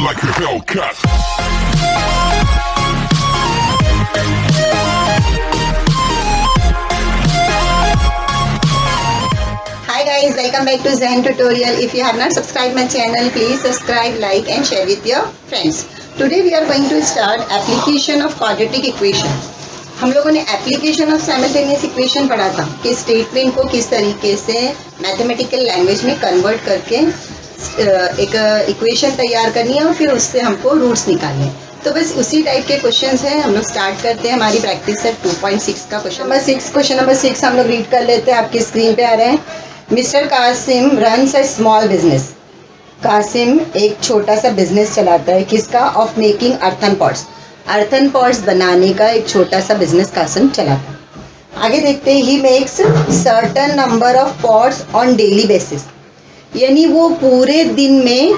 like a Hellcat. Hi guys, welcome back to Zen Tutorial. If you have not subscribed my channel, please subscribe, like and share with your friends. Today we are going to start application of quadratic equation. हम लोगों ने application of simultaneous equation पढ़ा था कि statement को किस तरीके से मैथमेटिकल लैंग्वेज में कन्वर्ट करके एक इक्वेशन तैयार करनी है और फिर उससे हमको रूट्स निकालने हैं। तो बस उसी टाइप के क्वेश्चंस हैं। हम लोग स्टार्ट करते हैं। हमारी प्रैक्टिस है 2.6 का क्वेश्चन नंबर 6 हम लोग रीड कर लेते हैं। आपकी स्क्रीन पे आ रहे हैं। मिस्टर कासिम रन्स ए स्मॉल बिजनेस। कासिम एक छोटा सा बिजनेस चलाता है। किसका? Of making earthen pots. Earthen pots बनाने का एक छोटा सा बिजनेस कासिम चलाता है। आगे देखते हैं। He makes certain number of pots on daily basis, यानी वो पूरे दिन में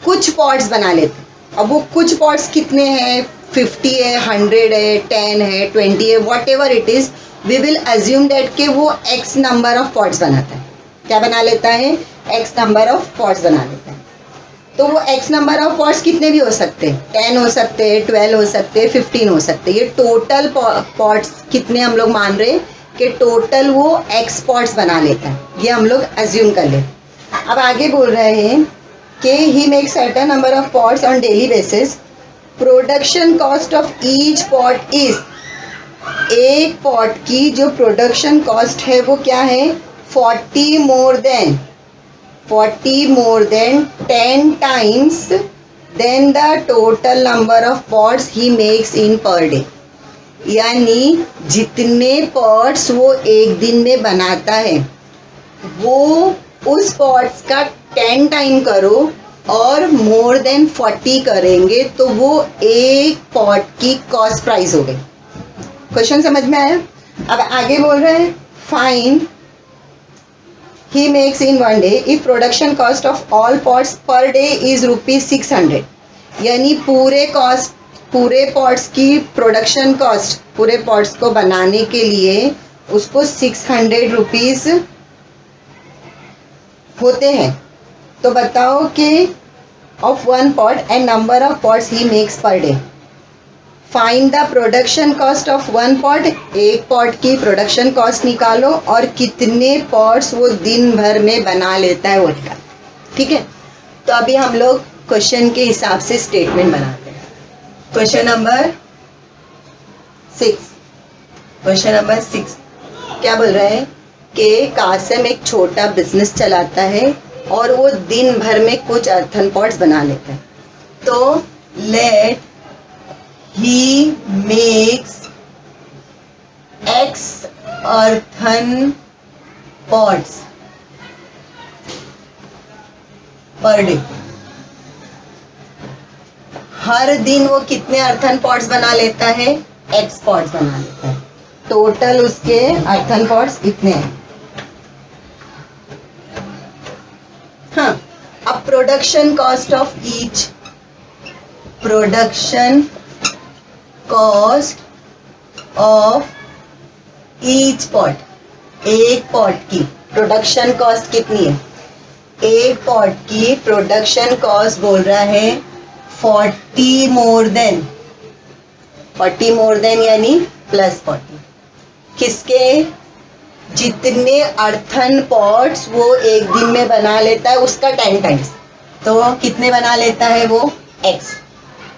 कुछ पॉट्स बना लेते। अब वो कुछ पॉट्स कितने हैं? 50 है, 100 है, 10 है, 20 है, what ever it is, we will assume that के वो एक्स नंबर ऑफ पॉट्स बनाता है। क्या बना लेता है? एक्स नंबर ऑफ पॉट्स बना लेता है। तो वो एक्स नंबर ऑफ पॉट्स कितने भी हो सकते हैं, 10 हो सकते हैं, 12 हो सकते हैं, 15 हो सकते हैं। ये टोटल पॉट्स कितने हम लोग मान रहे हैं कि टोटल वो एक्स पॉट्स बना लेता है, ये हम लोग अज्यूम कर ले। अब आगे बोल रहे हैं कि he makes certain number of pots on daily basis. Production cost of each pot is, एक पॉट की जो प्रोडक्शन कॉस्ट है वो क्या है? 40 more than 10 times than the total number of pots he makes in per day। यानी जितने pots वो एक दिन में बनाता है वो उस पॉट्स का 10 टाइम करो और मोर देन 40 करेंगे तो वो एक पॉट की कॉस्ट प्राइस हो गई। क्वेश्चन समझ में आया? अब आगे बोल रहे हैं find he makes in one day if production cost of all pots per day is ₹600। यानी पूरे पॉट्स की प्रोडक्शन कॉस्ट, पूरे पॉट्स को बनाने के लिए उसको 600 रुपीज होते हैं। तो बताओ कि of one pot and number of pots he makes per day. Find the production cost of one pot. एक पॉट की प्रोडक्शन कॉस्ट निकालो और कितने पॉट्स वो दिन भर में बना लेता है वो निकालो। ठीक है, तो अभी हम लोग क्वेश्चन के हिसाब से स्टेटमेंट बनाते हैं। क्वेश्चन नंबर 6 क्या बोल रहे हैं कि कासिम एक छोटा बिजनेस चलाता है और वो दिन भर में कुछ अर्थन पॉट्स बना लेता है। तो let he makes X earthen pots per day। हर दिन वो कितने अर्थन पॉट्स बना लेता है? X पॉट्स बना लेता है। टोटल उसके अर्थन पॉट्स इतने हैं। हाँ, अब production cost of each, production cost of each pot, एक पॉट की प्रोडक्शन कॉस्ट कितनी है? एक पॉट की प्रोडक्शन कॉस्ट बोल रहा है 40 more than यानी +40। किसके? जितने अर्थन पॉट्स वो एक दिन में बना लेता है उसका 10 टाइम्स। तो कितने बना लेता है वो? x।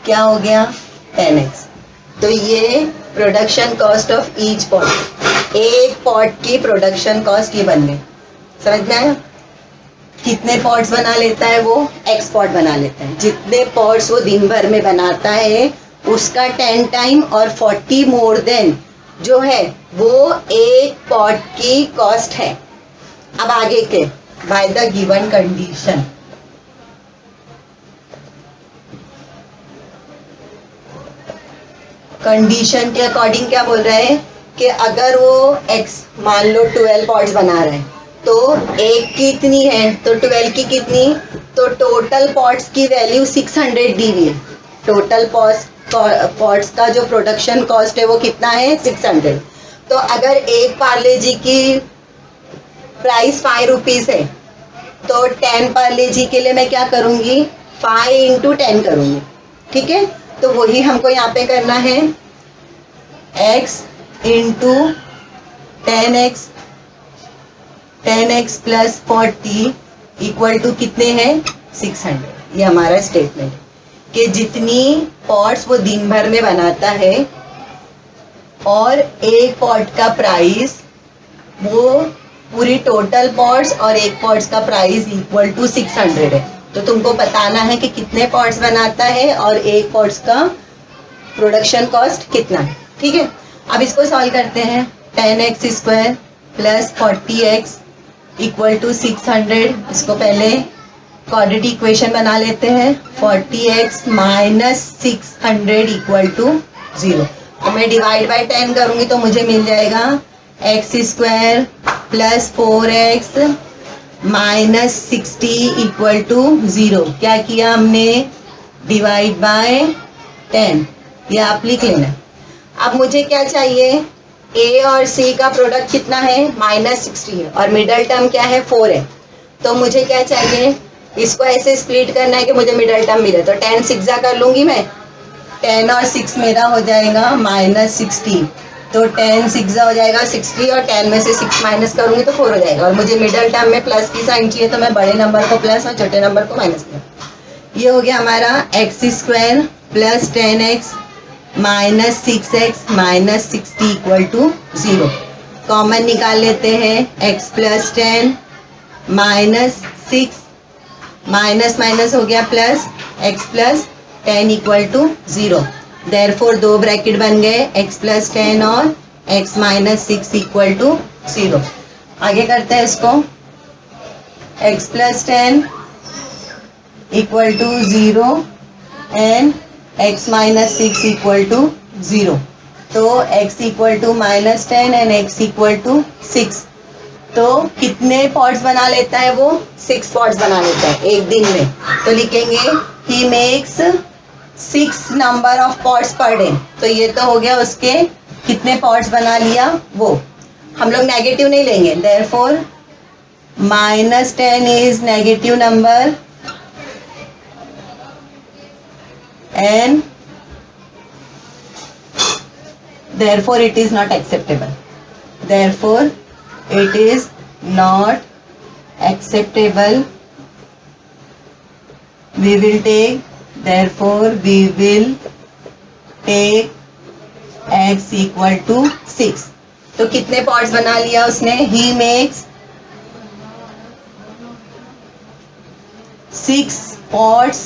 क्या हो गया? 10x। तो ये production cost of each pot, एक पॉट की प्रोडक्शन कॉस्ट ये बन गई। समझ में आया? कितने पॉट्स बना लेता है वो? एक्स पॉट बना लेता है। जितने पॉट्स वो दिन भर में बनाता है उसका 10 टाइम और 40 मोर देन जो है वो एक पॉट की कॉस्ट है। अब आगे के by the given condition, condition के अकॉर्डिंग क्या बोल रहा है कि अगर वो x मान लो 12 पॉट्स बना रहे हैं तो एक की इतनी है तो 12 की कितनी, तो टोटल पॉट्स की वैल्यू 600 दी हुई है। टोटल पॉट्स का जो प्रोडक्शन कॉस्ट है वो कितना है? 600। तो अगर एक पार्ले जी की प्राइस 5 रुपीज है तो 10 पार्ले जी के लिए मैं क्या करूंगी? 5 इंटू 10 करूँगी, ठीक है। तो वही हमको यहाँ पे करना है, x into 10x plus 40 equal to कितने हैं 600। ये हमारा स्टेटमेंट कि जितनी पॉट्स वो दिन भर में बनाता है और एक पॉट का प्राइस, वो पूरी टोटल पॉट्स और एक पॉट्स का प्राइस इक्वल टू 600 है। तो तुमको बताना है कि कितने पॉट्स बनाता है और एक पॉट्स का प्रोडक्शन कॉस्ट कितना है, ठीक है। अब इसको सॉल्व करते हैं। 10x square plus 40x equal to 600। इसको पहले क्वाड्रेटिक इक्वेशन बना लेते हैं। 40x minus 600 equal to 0। तो मैं डिवाइड बाय 10 करूंगी तो मुझे मिल जाएगा x square plus 4x minus 60 equal to 0। क्या किया हमने, डिवाइड बाय 10। ये आप लिख लेना। अब मुझे क्या चाहिए, a और c का प्रोडक्ट कितना है, माइनस 60 है और मिडल टर्म क्या है 4 है। तो मुझे क्या चाहिए, इसको ऐसे स्प्लिट करना है कि मुझे मिडल टर्म मिले। तो 10 सिक्सा कर लूंगी मैं, 10 और 6 मेरा हो जाएगा माइनस 60। तो 10 सिक्सा हो जाएगा 60 और 10 में से 6 माइनस करूंगी तो 4 हो जाएगा। और मुझे मिडल टर्म में प्लस की साइन चाहिए तो मैं बड़े नंबर को प्लस और छोटे नंबर को माइनस करूँ। ये हो गया हमारा x square plus 10x minus 6x minus 60 equal to 0। Common निकाल लेते हैं, x plus 10 minus 6 minus minus हो गया plus, x plus 10 equal to 0। Therefore दो ब्रैकेट बन गए, x प्लस 10 और x माइनस 6 इक्वल टू 0। आगे करते हैं इसको, x plus 10 equal to 0 and x minus 6 equal to 0। तो x equal to minus 10 and x equal to 6। तो कितने पॉट्स बना लेता है वो, 6 पॉट्स बना लेता है एक दिन में। तो लिखेंगे he makes 6 number of pots per day. तो ये तो हो गया उसके कितने पॉट्स बना लिया वो। हम लोग नेगेटिव नहीं लेंगे, therefore minus 10 is negative number and therefore it is not acceptable. Therefore it is not acceptable. We will take, therefore we will take x equal to 6. तो कितने पॉट्स बना लिया उसने, he makes 6 pots,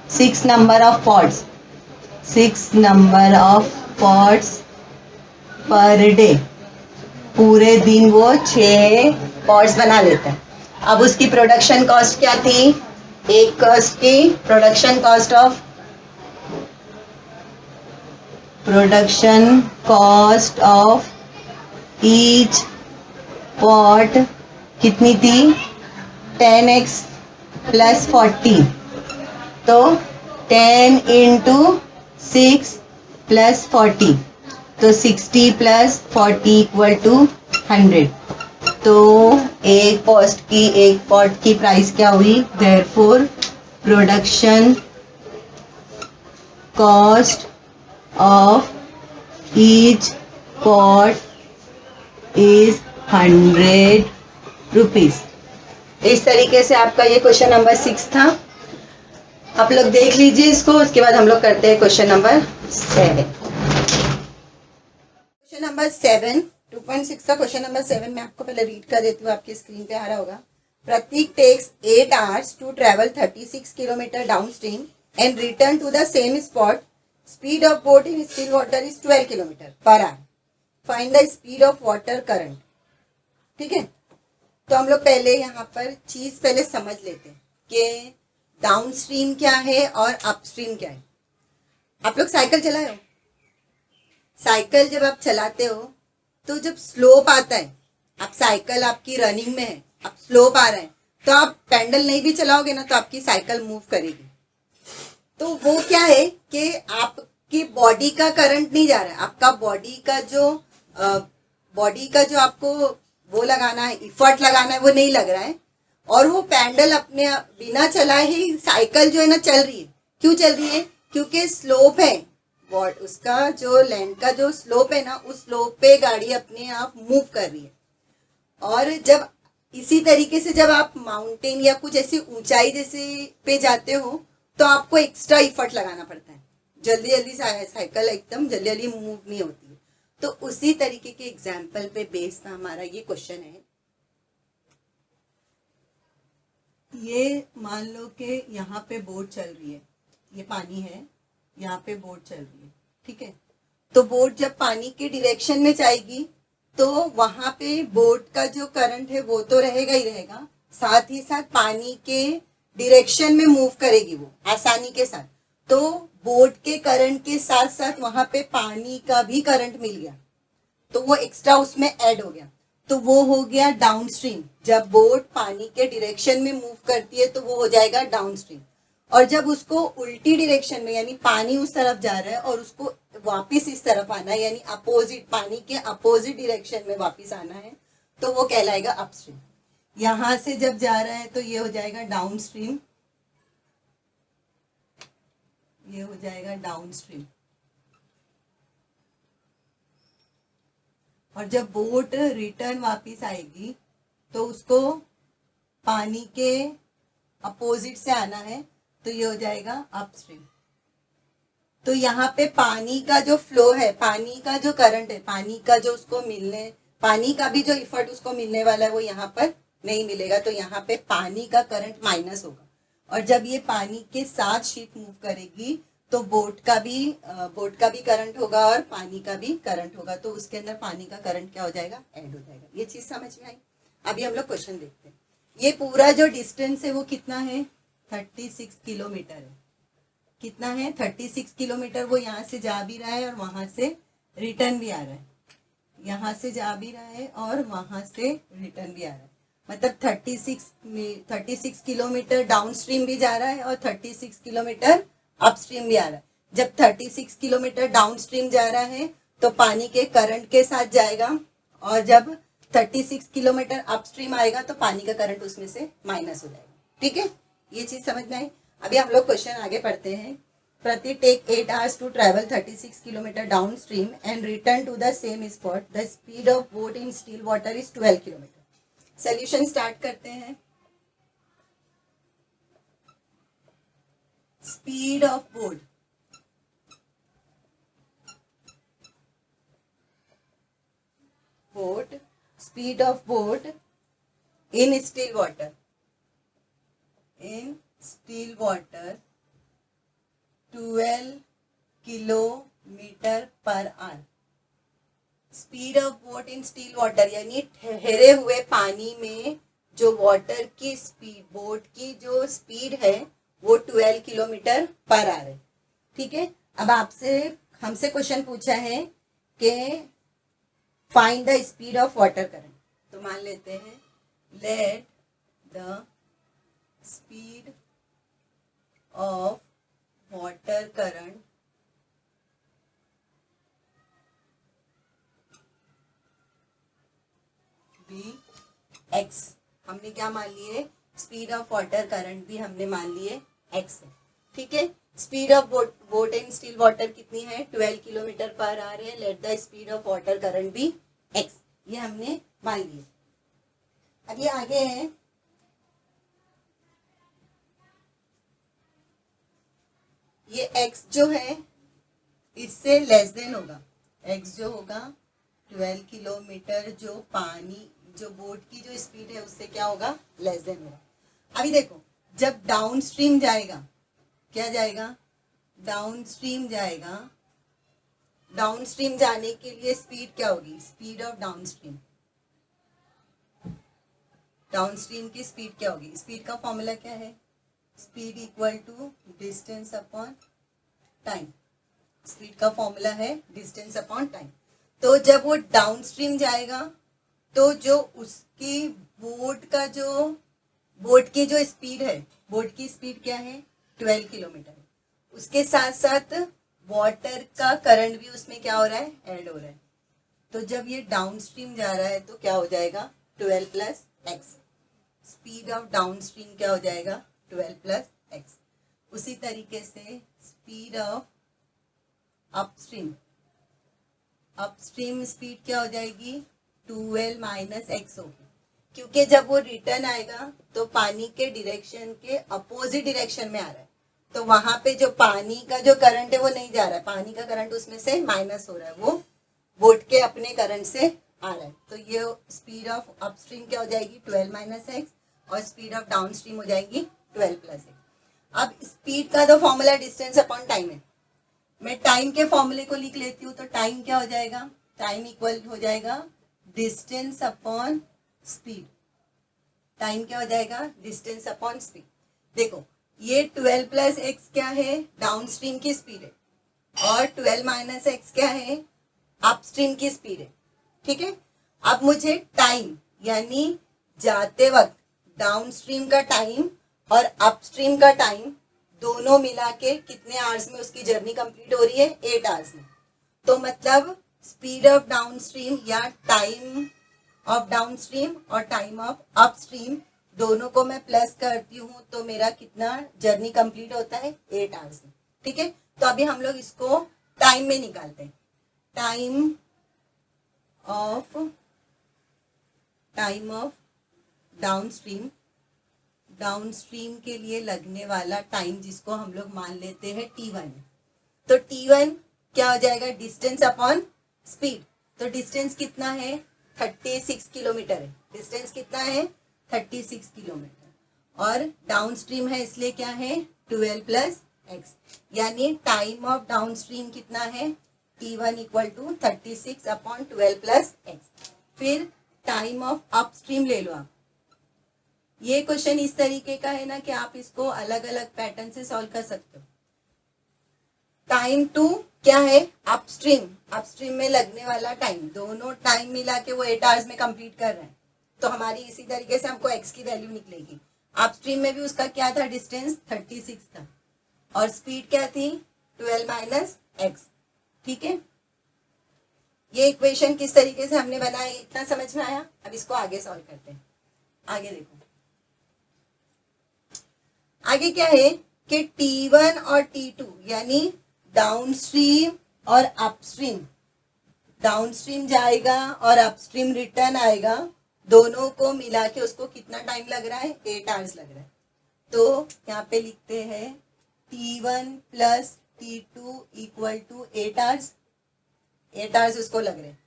6 number of pots, 6 number of pots per day। पूरे दिन वो 6 pots बना लेता है। अब उसकी प्रोडक्शन कॉस्ट क्या थी, एक कॉस्ट की production cost of each pot कितनी थी, 10x प्लस 40। तो 10 इंटू 6 प्लस 40, तो 60 प्लस 40 इक्वल टू 100। तो एक पॉट की प्राइस क्या हुई, therefore production cost of each pot is 100 rupees. इस तरीके से आपका ये क्वेश्चन नंबर 6 था। आप लोग देख लीजिए इसको, उसके बाद हम लोग करते हैं क्वेश्चन नंबर 7। क्वेश्चन नंबर 7, 2.6 का क्वेश्चन नंबर 7 मैं आपको पहले रीड कर देती हूँ, आपकी स्क्रीन पे आ रहा होगा। Pratik takes 8 hours to travel 36 kilometre downstream and return to the same spot. Speed of boat in still water is 12 kilometre per hour. Find the speed of water current. ठीक है, तो हम लोग पहले यहाँ पर चीज पहले समझ लेते हैं कि डाउन स्ट्रीम क्या है और अपस्ट्रीम क्या है। आप लोग साइकिल चलाए हो, साइकिल जब आप चलाते हो तो जब स्लोप आता है, आप साइकिल आपकी रनिंग में है, अब स्लोप आ रहा है, तो आप पैडल नहीं भी चलाओगे ना तो आपकी साइकिल मूव करेगी। तो वो क्या है कि आपकी बॉडी का करंट नहीं जा रहा है, आपका बॉडी का जो आपको वो लगाना है, इफर्ट लगाना है, वो नहीं लग रहा है। और वो पैडल अपने बिना चलाए ही साइकिल जो है ना चल रही है। क्यों चल रही है? क्योंकि स्लोप है, वॉट उसका जो लैंड का जो स्लोप है ना, उस स्लोप पे गाड़ी अपने आप मूव कर रही है। और जब इसी तरीके से जब आप माउंटेन या कुछ ऐसी ऊंचाई जैसे पे जाते हो तो आपको एक्स्ट्रा इफर्ट लगाना पड़ता है, जल्दी जल्दी साइकिल एकदम जल्दी जल्दी मूव नहीं होती है। तो उसी तरीके के एग्जाम्पल पे बेस पे हमारा ये क्वेश्चन है। ये मान लो कि यहाँ पे बोट चल रही है, ये पानी है, यहाँ पे बोट चल रही है, ठीक है। तो बोट जब पानी के डायरेक्शन में जाएगी तो वहां पे बोट का जो करंट है वो तो रहेगा ही रहेगा, साथ ही साथ पानी के डायरेक्शन में मूव करेगी वो आसानी के साथ। तो बोट के करंट के साथ साथ वहां पे पानी का भी करंट मिल गया, तो वो एक्स्ट्रा उसमें ऐड हो गया। तो वो हो गया डाउन स्ट्रीम। जब बोट पानी के डायरेक्शन में मूव करती है तो वो हो जाएगा डाउन स्ट्रीम। और जब उसको उल्टी डायरेक्शन में, यानी पानी उस तरफ जा रहा है और उसको वापस इस तरफ आना है, यानी अपोजिट, पानी के अपोजिट डायरेक्शन में वापस आना है, तो वो कहलाएगा अपस्ट्रीम। यहां से जब जा रहा है तो ये हो जाएगा डाउन स्ट्रीम, ये हो जाएगा डाउन स्ट्रीम। और जब बोट रिटर्न वापस आएगी तो उसको पानी के अपोजिट से आना है, तो ये हो जाएगा अपस्ट्रीम। तो यहाँ पे पानी का जो फ्लो है, पानी का जो करंट है, पानी का जो उसको मिलने, पानी का भी जो इफर्ट उसको मिलने वाला है वो यहाँ पर नहीं मिलेगा, तो यहाँ पे पानी का करंट माइनस होगा। और जब ये पानी के साथ शिप मूव करेगी तो बोट का भी करंट होगा और पानी का भी करंट होगा, तो उसके अंदर पानी का करंट क्या हो जाएगा, ऐड हो जाएगा। ये चीज समझ में आई? अभी हम लोग क्वेश्चन देखते हैं। ये पूरा जो डिस्टेंस है वो कितना है, 36 किलोमीटर है। कितना है, 36 किलोमीटर। वो यहाँ से जा भी रहा है और वहां से रिटर्न भी आ रहा है, यहाँ से जा भी रहा है और वहां से रिटर्न भी आ रहा है। मतलब 36 किलोमीटर डाउन स्ट्रीम भी जा रहा है और 36 किलोमीटर अपस्ट्रीम भी आ रहा है। जब 36 किलोमीटर डाउन स्ट्रीम जा रहा है तो पानी के करंट के साथ जाएगा, और जब 36 किलोमीटर अपस्ट्रीम आएगा तो पानी का करंट उसमें से माइनस हो जाएगा। ठीक है, ये चीज समझ में आई? अभी हम लोग क्वेश्चन आगे पढ़ते हैं। प्रति take 8 hours to travel 36 kilometer downstream and return to the same spot. The speed of boat in still water is 12 kilometer. Solution start करते हैं। Speed of boat, speed of boat in still water, in still water 12 kilometre per our. Speed of boat in still water, यानी ठहरे हुए पानी में जो water की speed, boat की जो स्पीड है वो 12 किलोमीटर पर आवर है। ठीक है, अब हमसे क्वेश्चन पूछा है कि find the speed of water current. तो मान लेते हैं late the speed of water current भी x। हमने क्या मान लिए, स्पीड ऑफ वाटर करंट भी हमने मान लिए x है। ठीक है, speed of boat in still water कितनी है, 12 किलोमीटर पर आवर है। Late the speed of water current भी x, ये हमने मान लिए। अब ये आगे है, ये x जो है इससे लेस देन होगा, x जो होगा 12 किलोमीटर, जो पानी, जो बोट की जो स्पीड है उससे क्या होगा, लेस देन होगा। अभी देखो, जब डाउन स्ट्रीम जाएगा, क्या जाएगा, डाउन स्ट्रीम जाएगा। डाउन स्ट्रीम जाने के लिए स्पीड क्या होगी, speed of downstream, downstream की स्पीड क्या होगी, स्पीड का फॉर्मूला क्या है, speed equal to distance upon time. Speed का फॉर्मूला है डिस्टेंस अपॉन टाइम। तो जब वो डाउन स्ट्रीम जाएगा तो जो उसकी बोट की जो स्पीड है, बोट की स्पीड क्या है, 12 किलोमीटर है। उसके साथ साथ वाटर का करंट भी उसमें क्या हो रहा है, ऐड हो रहा है। तो जब ये डाउन स्ट्रीम जा रहा है तो क्या हो जाएगा, 12 + x। Speed of down stream क्या हो जाएगा 12 प्लस एक्स। उसी तरीके से speed of upstream, upstream speed क्या हो जाएगी 12 माइनस एक्स होगी, क्योंकि जब वो रिटर्न आएगा तो पानी के डायरेक्शन के अपोजिट डायरेक्शन में आ रहा है, तो वहां पे जो पानी का जो करंट है वो नहीं जा रहा है, पानी का करंट उसमें से माइनस हो रहा है, वो बोट के अपने करंट से आ रहा है। तो ये स्पीड ऑफ अपस्ट्रीम क्या हो जाएगी 12 माइनस एक्स और स्पीड ऑफ डाउन स्ट्रीम हो जाएगी 12 प्लस एक्स। अब स्पीड का तो फॉर्मूला डिस्टेंस अपॉन टाइम है, मैं टाइम के फॉर्मूले को लिख लेती हूँ, तो टाइम क्या हो जाएगा, टाइम इक्वल हो जाएगा डिस्टेंस अपॉन स्पीड। टाइम क्या हो जाएगा डिस्टेंस अपॉन स्पीड। देखो ये 12 प्लस एक्स क्या है डाउन स्ट्रीम की स्पीड है, और 12 माइनस एक्स क्या है अपस्ट्रीम की स्पीड है, ठीक है। अब मुझे टाइम यानी जाते वक्त डाउन स्ट्रीम का टाइम और अपस्ट्रीम का टाइम दोनों मिला के कितने आवर्स में उसकी जर्नी कंप्लीट हो रही है 8 आवर्स में। तो मतलब स्पीड ऑफ डाउन स्ट्रीम या टाइम ऑफ डाउन स्ट्रीम और टाइम ऑफ अपस्ट्रीम दोनों को मैं प्लस करती हूँ तो मेरा कितना जर्नी कंप्लीट होता है 8 आवर्स में, ठीक है। तो अभी हम लोग इसको टाइम में निकालते हैं। टाइम ऑफ डाउन स्ट्रीम के लिए लगने वाला टाइम जिसको हम लोग मान लेते हैं T1, तो T1 क्या हो जाएगा डिस्टेंस अपॉन स्पीड। तो डिस्टेंस कितना है 36 किलोमीटर है, डिस्टेंस कितना है 36 किलोमीटर, और डाउन स्ट्रीम है इसलिए क्या है 12 प्लस एक्स, यानी टाइम ऑफ डाउन स्ट्रीम कितना है T1 equal to 36 upon 12 plus x. फिर टाइम ऑफ अपस्ट्रीम ले लो आप। ये क्वेश्चन इस तरीके का है ना कि आप इसको अलग अलग पैटर्न से सॉल्व कर सकते हो। टाइम टू क्या है अपस्ट्रीम में लगने वाला टाइम, दोनों टाइम मिला के वो 8 आवर्स में कंप्लीट कर रहे हैं, तो हमारी इसी तरीके से हमको एक्स की वैल्यू निकलेगी। अपस्ट्रीम में भी उसका क्या था डिस्टेंस 36 था और स्पीड क्या थी 12 माइनस एक्स, ठीक है। ये इक्वेशन किस तरीके से हमने बनाई इतना समझ में आया। अब इसको आगे सॉल्व करते हैं। आगे देखो, आगे क्या है कि T1 और T2 यानी डाउनस्ट्रीम और अपस्ट्रीम, डाउनस्ट्रीम जाएगा और अपस्ट्रीम रिटर्न आएगा, दोनों को मिला के उसको कितना टाइम लग रहा है 8 आवर्स लग रहा है। तो यहाँ पे लिखते हैं T1 plus T2 equal to 8 hours, 8 hours उसको लग रहे हैं।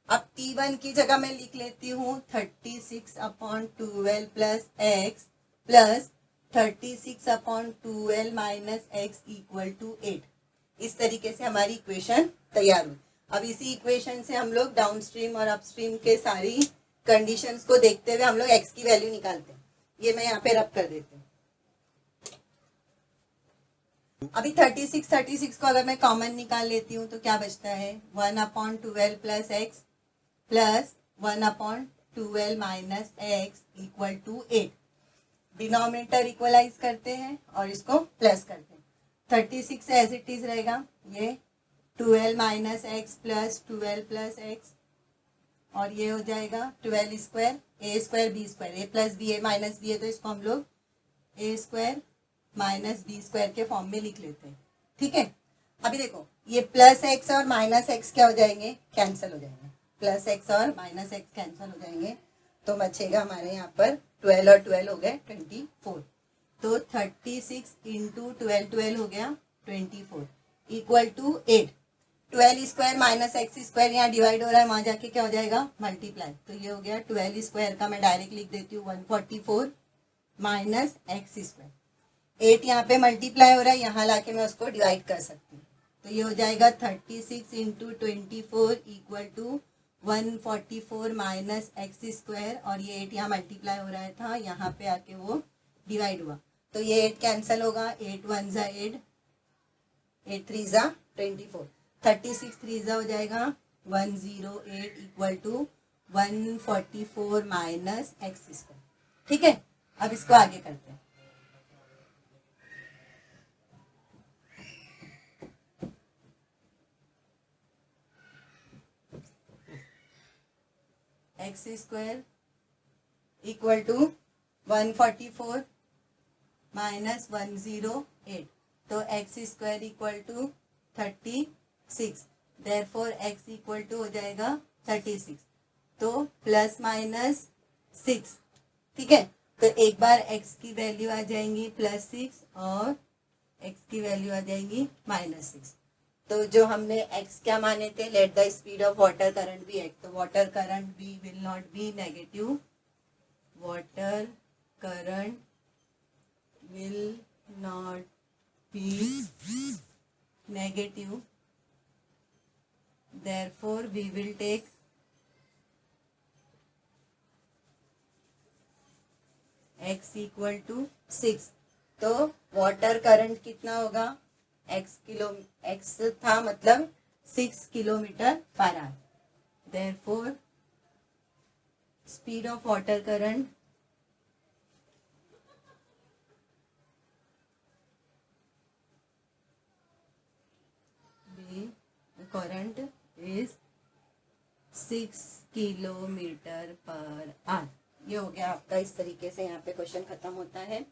अब T1 की जगह मैं लिख लेती हूँ 36 upon 12 plus x plus 36 upon 12 minus x equal to 8। इस तरीके से हमारी इक्वेशन तैयार हुई। अब इसी इक्वेशन से हम लोग डाउनस्ट्रीम और अपस्ट्रीम के सारी कंडीशंस को देखते हुए हम लोग एक्स की वैल्यू निकालते हैं। ये मैं यहाँ पे रब कर देती हूँ। अभी 36 को अगर मैं कॉमन निकाल लेती हूँ तो क्या बचता है 1 upon 12 plus x plus 1 upon 12 minus x equal to 8। Denominator equalize करते हैं और इसको प्लस करते हैं। 36 एज इट इज रहेगा, ये 12 minus x plus 12 plus x, और ये हो जाएगा 12 स्क्वायर ए स्क्वायर बी स्क्वायर, ए प्लस बी ए माइनस बी है तो इसको हम लोग ए स्क्वायर माइनस बी स्क्वायर के फॉर्म में लिख लेते हैं, ठीक है। अभी देखो ये प्लस एक्स और माइनस एक्स क्या हो जाएंगे कैंसिल हो जाएंगे, प्लस एक्स और माइनस एक्स कैंसिल हो जाएंगे, तो बचेगा हमारे यहाँ पर 12 और 12 हो गए 24। तो 36 इंटू 12 हो गया 24 equal to 8। 12 square minus x square यहाँ डिवाइड हो रहा है, वहां जाके क्या हो जाएगा मल्टीप्लाई, तो ये हो गया 12 स्क्वायर का मैं डायरेक्ट लिख देती हूँ 144 माइनस एक्स स्क्वायर। 8 यहाँ पे मल्टीप्लाई हो रहा है, यहाँ लाके मैं उसको डिवाइड कर सकती हूँ, तो ये हो जाएगा 36 into 24 equal to 144 minus x square, और ये 8 यहाँ मल्टीप्लाई हो रहा था, यहाँ पे आके वो डिवाइड हुआ, तो ये 8 कैंसिल होगा, 8 1 जा 8, 8 3 जा 24, 36 3 जा हो जाएगा 108 equal to 144 minus x square, ठीक है। अब इसको आगे करते हैं। X square equal to 144 minus 108, तो x square equal to 36, therefore x equal to हो जाएगा 36, तो प्लस माइनस 6, ठीक है। तो एक बार x की वैल्यू आ जाएंगी +6 और x की वैल्यू आ जाएंगी -6। तो जो हमने x क्या माने थे, let the speed of water current be x, तो water current be will not be negative, water current will not be negative, therefore we will take x equal to 6। तो वाटर करंट कितना होगा, x था मतलब 6 kilometre per our, therefore speed of water current current is 6 kilometre per our. ये हो गया आपका, इस तरीके से यहाँ पे क्वेश्चन खत्म होता है।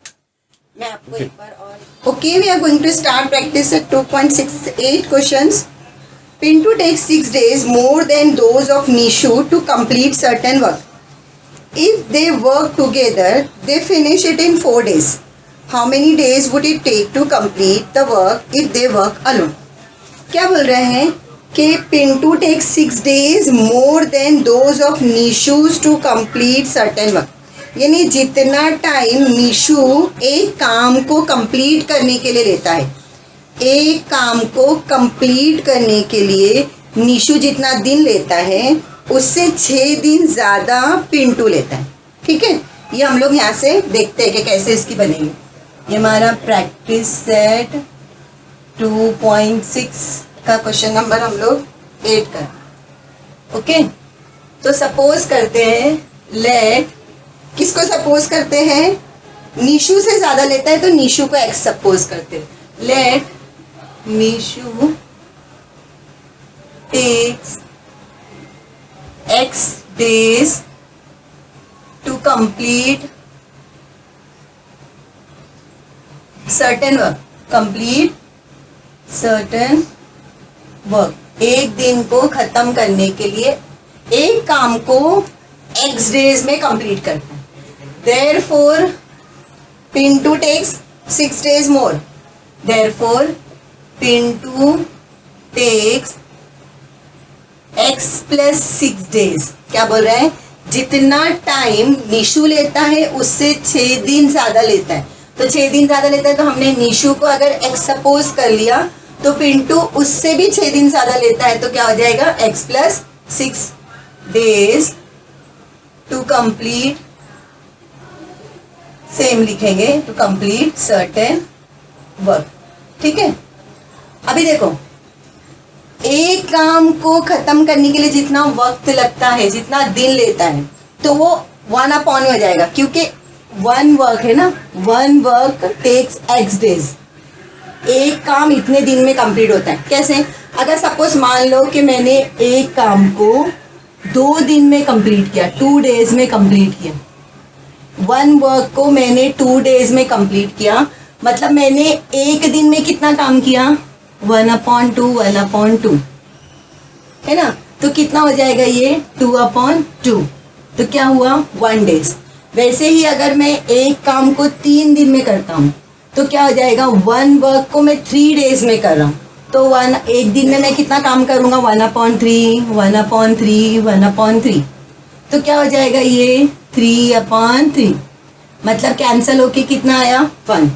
मैं आपको एक बार और okay, we are going to start practice at 2.68 questions. Pintu takes 6 days more than those of Nishu to complete certain work. If they work together, they finish it in 4 days. How many days would it take to complete the work if they work alone? क्या बोल रहे हैं कि Pintu takes 6 days more than those of Nishu to complete certain work. यानी जितना time Nishu एक काम को कंप्लीट करने के लिए लेता है, एक काम को कंप्लीट करने के लिए निशु जितना दिन लेता है उससे 6 दिन ज़्यादा पिंटू लेता है, ठीक है। ये हम लोग यहाँ से देखते हैं कि कैसे इसकी बनेगी। ये हमारा प्रैक्टिस सेट 2.6 का क्वेश्चन नंबर हम लोग 8 का, ओके। तो सपोज करते हैं, लेट, किसको सपोज करते हैं, निशु से ज़्यादा लेता है तो निशु को एक्स सपोज करते हैं। Let Nishu takes X days to complete certain work. Complete certain work. एक दिन को खत्म करने के लिए एक काम को X days में कंप्लीट करता है। Therefore, Pintu takes 6 days more. Therefore, Pintu takes x plus 6 days। क्या बोल रहे हैं, जितना टाइम निशु लेता है उससे 6 दिन ज्यादा लेता है। तो 6 दिन ज्यादा लेता है तो हमने निशु को अगर x सपोज कर लिया तो पिंटू उससे भी 6 दिन ज्यादा लेता है, तो क्या हो जाएगा, x plus 6 days to complete, same लिखेंगे, टू कंप्लीट सर्टेन वर्क, ठीक है। अभी देखो, एक काम को खत्म करने के लिए जितना वक्त लगता है, जितना दिन लेता है, तो वो 1/, हो जाएगा, क्योंकि 1 वर्क है ना, 1 वर्क टेक्स x डेज। एक काम इतने दिन में कंप्लीट होता है। कैसे, अगर सपोज मान लो कि मैंने एक काम को 2 दिन में कंप्लीट किया, 2 डेज में कंप्लीट किया, 1 वर्क को मैंने 2 डेज में कंप्लीट किया, मतलब मैंने एक दिन में कितना काम किया, 1/2 है ना। तो कितना हो जाएगा ये, 2/2, तो क्या हुआ, 1 डेज। वैसे ही अगर मैं एक काम को 3 दिन में करता हूँ तो क्या हो जाएगा, 1 वर्क को मैं 3 डेज में कर रहा हूँ, तो एक दिन में मैं कितना काम करूँगा, 1/3, तो क्या हो जाएगा ये 3/3, मतलब कैंसल होके कितना आया, 1।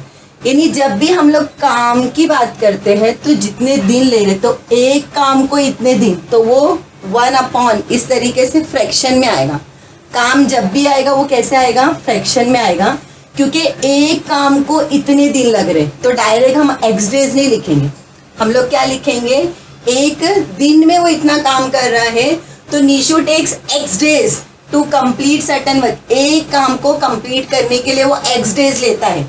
यानी जब भी हम लोग काम की बात करते हैं तो जितने दिन ले रहे, तो एक काम को इतने दिन, तो वो 1/, इस तरीके से फ्रैक्शन में आएगा। काम जब भी आएगा वो कैसे आएगा, फ्रैक्शन में आएगा, क्योंकि एक काम को इतने दिन लग रहे। तो डायरेक्ट हम x डेज नहीं लिखेंगे, हम लोग क्या लिखेंगे, एक दिन में वो इतना काम कर रहा है, तो Nishu takes x days to complete certain work. एक काम को कंप्लीट करने के लिए वो x डेज लेता है,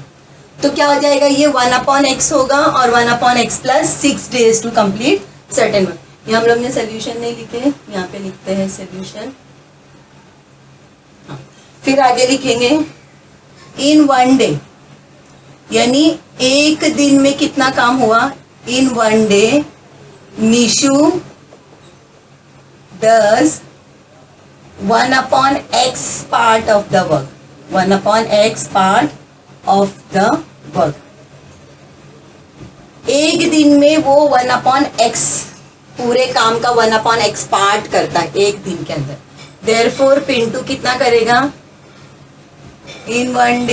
तो क्या हो जाएगा, ये 1/x होगा और 1/x plus 6 days to complete certain work. ये हम लोग ने सोल्यूशन नहीं लिखे, यहाँ पे लिखते हैं सोल्यूशन। फिर आगे लिखेंगे, इन वन डे, यानी एक दिन में कितना काम हुआ, in one day Nishu does 1/x part of the work, 1/x part of the work. एक दिन में वो 1/x पूरे काम का 1/x पार्ट करता है एक दिन के अंदर. Therefore पिंटू कितना करेगा, in one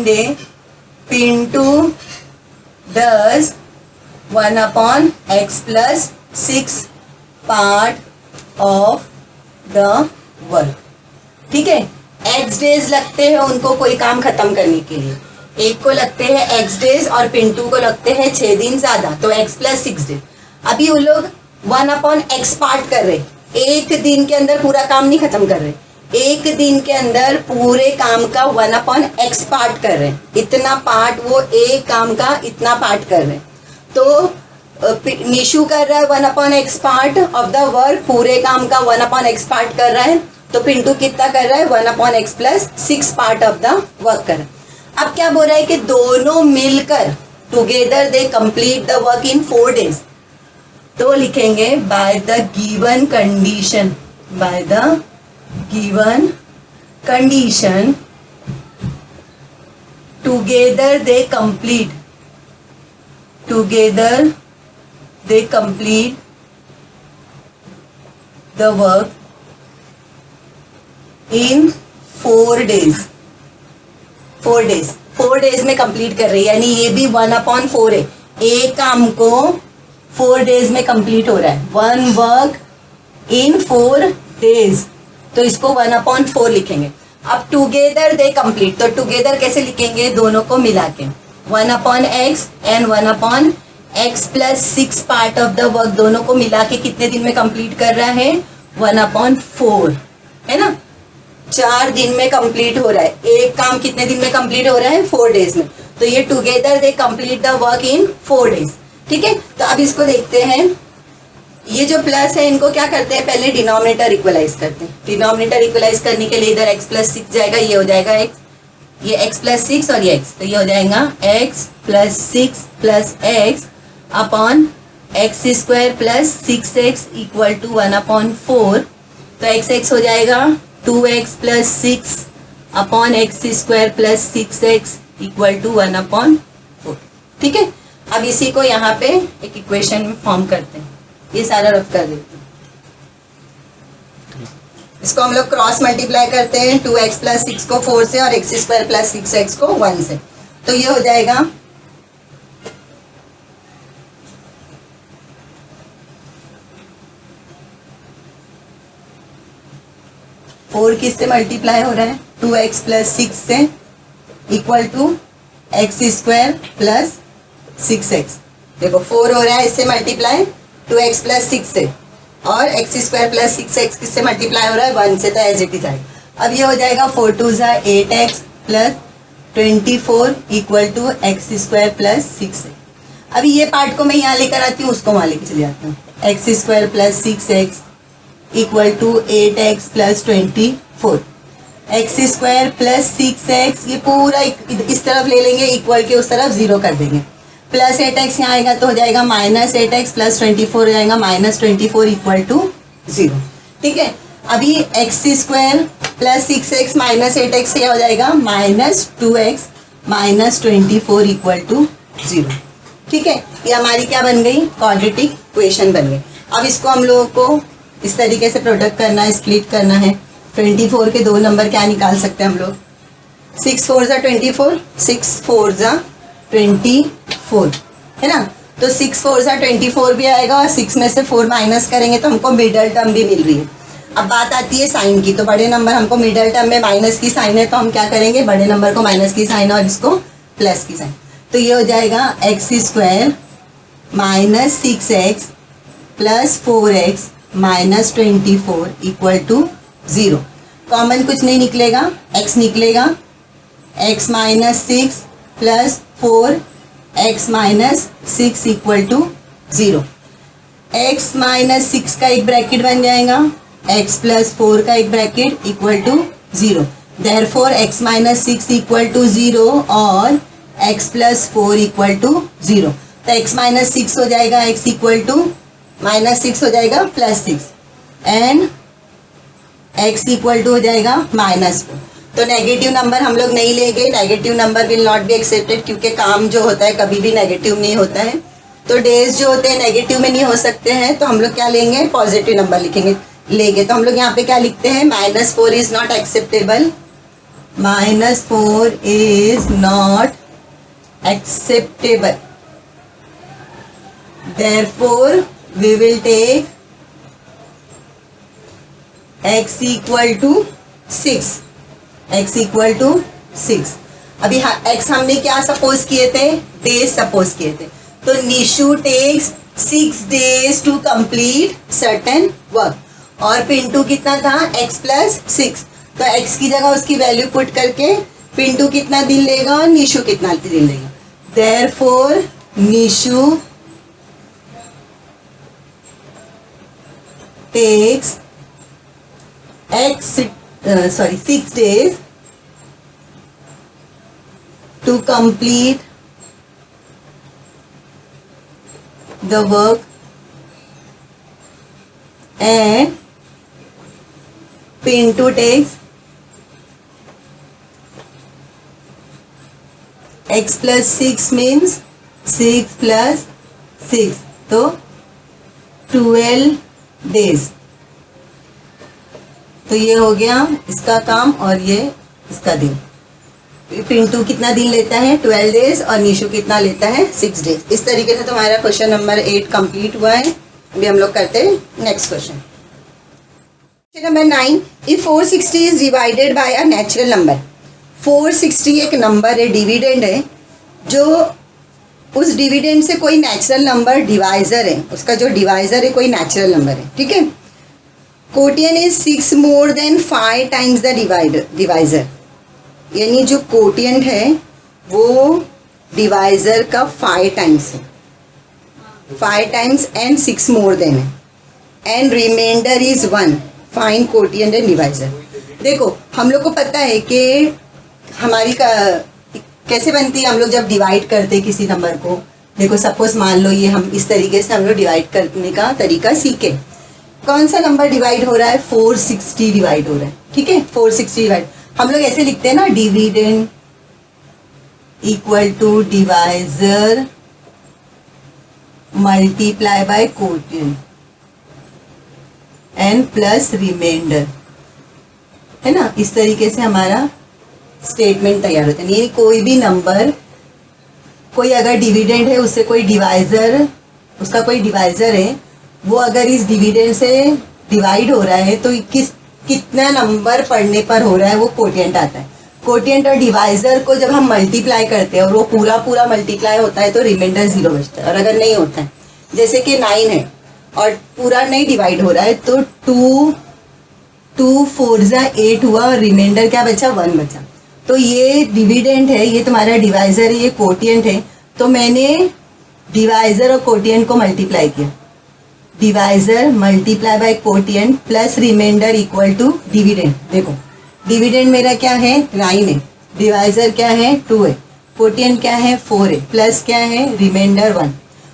day Pintu does 1/x plus 6 part of the work. ठीक है, एक्स डेज लगते हैं उनको कोई काम खत्म करने के लिए. एक को लगते हैं एक्स डेज और पिंटू को लगते हैं 6 दिन ज्यादा, तो एक्स प्लस 6 डेज. अभी वो लोग 1/x पार्ट कर रहे, एक दिन के अंदर पूरा काम नहीं खत्म कर रहे, एक दिन के अंदर पूरे काम का 1/x पार्ट कर रहे. इतना पार्ट, वो एक काम का इतना पार्ट कर रहे. तो निशु कर रहा है 1/x part of the work, पूरे काम का 1/x पार्ट कर रहा है. तो पिंटू कितना कर रहा है, 1/x plus 6 part of the work कर रहा है. अब क्या बोल रहा है कि दोनों मिलकर together they complete the work in 4 days. तो लिखेंगे by the given condition, by the given condition together they complete, together they complete the work in 4 days. 4 days, 4 days में कंप्लीट कर रही है, यानी ये भी 1/4 है. एक काम को 4 days में कंप्लीट हो रहा है. वन वर्क इन 4 days, तो इसको 1/4 लिखेंगे. अब टुगेदर दे कंप्लीट, तो टुगेदर कैसे लिखेंगे, दोनों को मिला के 1/x and 1/x plus 6 part of the work, दोनों को मिला के कितने दिन में कंप्लीट कर रहा है, 1/4, है ना. 4 दिन में कंप्लीट हो रहा है. एक काम कितने दिन में कंप्लीट हो रहा है, 4 डेज में. तो ये together they complete the work in 4 days. ठीक है, तो अब इसको देखते हैं. ये जो प्लस है इनको क्या करते हैं, पहले डिनोमिनेटर इक्वलाइज करते हैं. डिनोमिनेटर इक्वलाइज करने के लिए इधर x प्लस 6 जाएगा, ये हो जाएगा x, ये x प्लस 6 और ये x, तो ये हो जाएगा x plus 6 plus x upon x square plus 6x equal to 1/4. तो x हो जाएगा 2x plus 6 upon x square plus 6x equal to 1/4. ठीक है, अब इसी को यहाँ पे एक इक्वेशन में फॉर्म करते हैं. ये सारा रफ कर देते हैं. इसको हम लोग क्रॉस मल्टीप्लाई करते हैं, 2x प्लस 6 को 4 से और एक्स स्क्वायर प्लस 6x को 1 से. तो ये हो जाएगा 4 किससे मल्टीप्लाई हो रहा है, 2x प्लस 6 से equal to x square plus 6x. देखो 4 हो रहा है इससे मल्टीप्लाई 2x प्लस 6 से, और एक्स स्क्वायर प्लस 6x किससे मल्टीप्लाई हो रहा है, 1 से. तो एज इट इज आएगा. अब ये हो जाएगा 4 2 ज़ा 8x plus 24 equal to x square plus 6. अभी ये पार्ट को मैं यहाँ लेकर आती हूँ, उसको वहाँ लेकर चले जाती हूँ. X square plus 6x equal to 8x plus 24. X square plus 6x ये पूरा इस तरफ ले लेंगे, इक्वल के उस तरफ 0 कर देंगे. प्लस 8x यहाँ आएगा तो हो जाएगा माइनस 8x प्लस 24 हो जाएगा माइनस 24 इक्वल टू 0. ठीक है, अभी x square plus 6x minus 8x से हो जाएगा minus 2x minus 24 equal to 0. ठीक है, ये हमारी क्या बन गई, क्वाड्रेटिक इक्वेशन बन गई. अब इसको हम लोगों को इस तरीके से प्रोडक्ट करना है, स्प्लिट करना है. 24 के 2 नंबर क्या निकाल सकते हैं हम लोग, 6 4 ज़ा 24, 6 4 ज़ा 24, है ना. तो 6 4 ज़ा 24 भी आएगा और 6 में से 4 माइनस करेंगे तो हमको मिडल टर्म भी मिल रही है. अब बात आती है साइन की. तो बड़े नंबर हमको मिडल टर्म में माइनस की साइन है, तो हम क्या करेंगे, बड़े नंबर को माइनस की साइन और इसको प्लस की साइन. तो ये हो जाएगा x square minus 6x plus 4x minus 24 equal to 0. Common कुछ नहीं निकलेगा, x निकलेगा. x minus 6 plus 4x minus 6 equal to 0. x minus 6 का एक ब्रैकेट बन जाएगा, x प्लस 4 का एक bracket equal to 0. Therefore x minus 6 equal to 0 और x प्लस 4 इक्वल टू 0। तो x माइनस 6 हो जाएगा x इक्वल टू माइनस 6 हो जाएगा plus 6 and x equal to हो जाएगा माइनस 4। तो नेगेटिव नंबर हम लोग नहीं लेंगे, negative number will not be accepted, क्योंकि काम जो होता है कभी भी नेगेटिव नहीं होता है। तो डेज जो होते हैं नेगेटिव में नहीं हो सकते हैं, तो हम लोग क्या लेंगे, पॉजिटिव नंबर लेंगे। तो हम लोग यहाँ पे क्या लिखते हैं, -4 is not acceptable, -4 is not acceptable, therefore we will take x equal to 6, x equal to 6। अभी x हमने क्या सपोज किए थे, डेज सपोज किए थे। तो Nishu takes 6 days to complete certain work, और पिंटू कितना था, x प्लस 6। तो x की जगह उसकी वैल्यू पुट करके पिंटू कितना दिन लेगा और निशु कितना दिन लेगा। Therefore Nishu takes 6 days to complete the work and Pintu takes x plus 6 means 6 plus 6, तो 12 days। तो ये हो गया इसका काम और ये इसका दिन। पिंटू कितना दिन लेता है, 12 days, और निशु कितना लेता है, 6 days। इस तरीके से तुम्हारा क्वेश्चन नंबर 8 कंप्लीट हुआ है। अभी हम लोग करते हैं next question. Question number 9, if 460 is divided by a natural number. 460 एक नंबर है, डिविडेंड है, जो उस डिविडेंड से कोई नेचुरल नंबर डिवाइजर है, उसका जो डिवाइजर है कोई नेचुरल नंबर है, ठीक है। Kotian is 6 more then 5 times the divisor, यानी जो कोटियंट है वो डिवाइजर का 5 टाइम्स है, 5 टाइम्स एंड 6 मोर देन है, and reminder is 1। Find quotient and divisor. देखो हम लोग को पता है कि हमारी कैसे बनती है, हम लोग जब डिवाइड करते हैं किसी नंबर को। देखो सपोज मान लो ये हम इस तरीके से हम लोग डिवाइड करने का तरीका सीखे। कौन सा नंबर डिवाइड हो रहा है, 460 डिवाइड हो रहा है, ठीक है। 460 डिवाइड हम लोग ऐसे लिखते हैं ना, dividend equal to divisor multiply by quotient and plus reminder, है ना। इस तरीके से हमारा स्टेटमेंट तैयार होता है। यानी कोई भी नंबर, कोई अगर डिविडेंड है उससे कोई डिवाइजर, उसका कोई डिवाइजर है, वो अगर इस डिविडेंड से डिवाइड हो रहा है तो कितना नंबर पढ़ने पर हो रहा है, वो कोटियंट आता है। कोटियंट और डिवाइजर को जब हम मल्टीप्लाई करते हैं और वो पूरा मल्टीप्लाई होता है तो रिमाइंडर 0 बचता है। और अगर नहीं होता है, जैसे कि 9 है और पूरा नहीं डिवाइड हो रहा है, तो 2 4 जा 8 हुआ और रिमाइंडर क्या बचा, 1 बचा। तो ये डिविडेंड है, ये तुम्हारा डिवाइजर है, ये कोटियंट है। तो मैंने डिवाइजर और कोटियंट को मल्टीप्लाई किया, divisor multiply by quotient plus reminder equal to dividend. देखो डिविडेंड मेरा क्या है, 9 है, डिवाइजर क्या है, 2 है, कोटियंट क्या है, 4 है, प्लस क्या है, रिमाइंडर 1।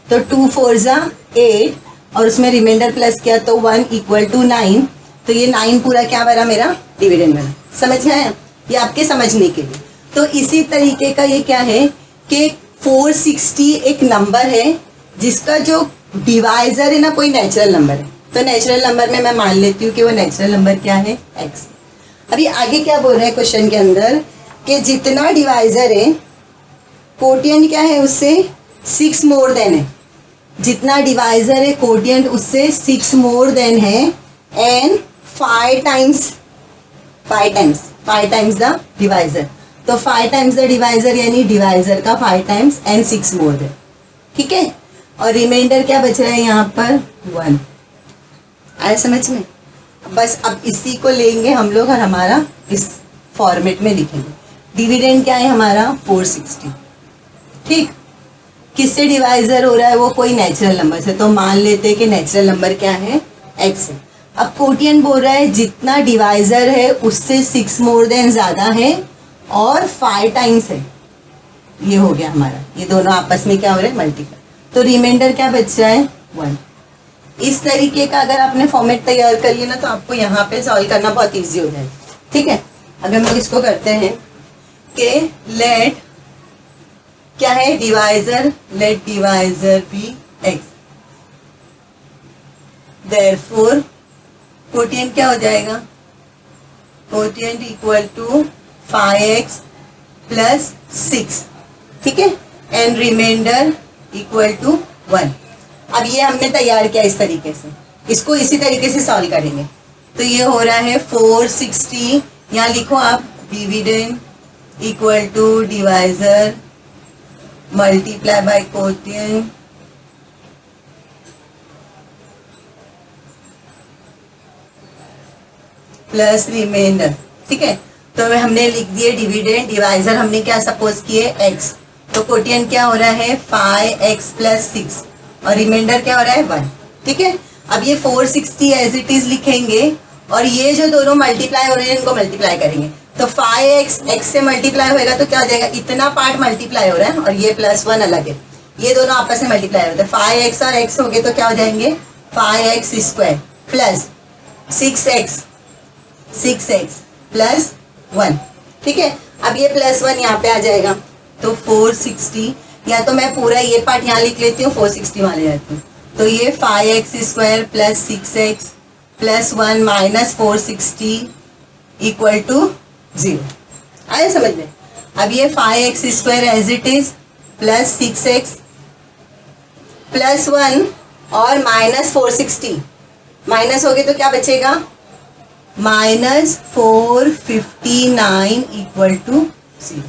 तो 2 4 जा 8 और उसमें रिमाइंडर प्लस किया तो 1 इक्वल टू 9। तो ये 9 पूरा क्या बना, मेरा डिविडेंड बना। समझ में आया, ये आपके समझने के लिए। तो इसी तरीके का ये क्या है कि 460 एक नंबर है जिसका जो डिवाइजर है ना कोई नेचुरल नंबर है। तो नेचुरल नंबर में मैं मान लेती हूँ कि वो नेचुरल नंबर क्या है, x। अभी आगे क्या बोल रहे हैं क्वेश्चन के अंदर कि जितना डिवाइजर है, कोटियंट क्या है उससे 6 मोर देन है, जितना डिवाइजर है कोटियंट उससे 6 मोर देन है, एंड 5 टाइम्स द डिवाइजर। तो 5 टाइम्स द डिवाइजर यानी डिवाइजर का 5 टाइम्स एंड 6 मोर देन, ठीक है। और रिमाइंडर क्या बच रहा है यहाँ पर, 1। आया समझ में। बस अब इसी को लेंगे हम लोग और हमारा इस फॉर्मेट में लिखेंगे। डिविडेंड क्या है हमारा, 460, ठीक। किससे डिवाइजर हो रहा है, वो कोई नेचुरल नंबर से। तो मान लेते हैं कि नेचुरल नंबर क्या है, x है। अब कोटियन बोल रहा है जितना डिवाइजर है उससे 6 मोर देन ज़्यादा है और 5 टाइम्स है, ये हो गया हमारा, ये दोनों आपस में क्या हो रहा है, मल्टीप्लाई। तो रिमाइंडर क्या बच रहा है, 1। इस तरीके का अगर आपने फॉर्मेट तैयार कर लिया ना तो आपको यहाँ पे सॉल्व करना बहुत ईजी हो जाएगा। ठीक है, अगर हम लोग इसको करते हैं कि लेट क्या है, divisor, let divisor be x, therefore quotient क्या हो जाएगा, quotient equal to 5x plus 6, ठीक है, एंड रिमाइंडर इक्वल टू 1। अब ये हमने तैयार किया इस तरीके से, इसको इसी तरीके से सॉल्व करेंगे। तो ये हो रहा है 460, यहाँ लिखो आप dividend equal to divisor multiply by quotient plus reminder. ठीक है, तो हमने लिख दिए डिविडेंड, डिवाइजर हमने क्या सपोज किए x, तो कोटिएंट क्या हो रहा है 5x प्लस 6 और रिमाइंडर क्या हो रहा है 1। ठीक है, अब ये 460 एज इट इज लिखेंगे और ये जो दोनों मल्टीप्लाई हो रहे हैं इनको मल्टीप्लाई करेंगे, तो 5x x से मल्टीप्लाई होएगा तो क्या हो जाएगा, इतना पार्ट मल्टीप्लाई हो रहा है और ये +1 अलग है, ये दोनों आपस में मल्टीप्लाई होते हैं, 5x और x हो गए तो क्या हो जाएंगे 5x square plus 6x plus 1। ठीक है, अब ये +1 यहाँ पे आ जाएगा तो 460, या तो मैं पूरा ये पार्ट यहाँ लिख लेती हूँ, 460 वहाँ ले जाती हूँ, तो ये 5x square plus 6x plus 1 minus 460 equal to 0। आया समझ में। अब ये 5x square as it is plus 6x plus 1 और माइनस 460, माइनस हो गए तो क्या बचेगा, माइनस 459 इक्वल टू 0।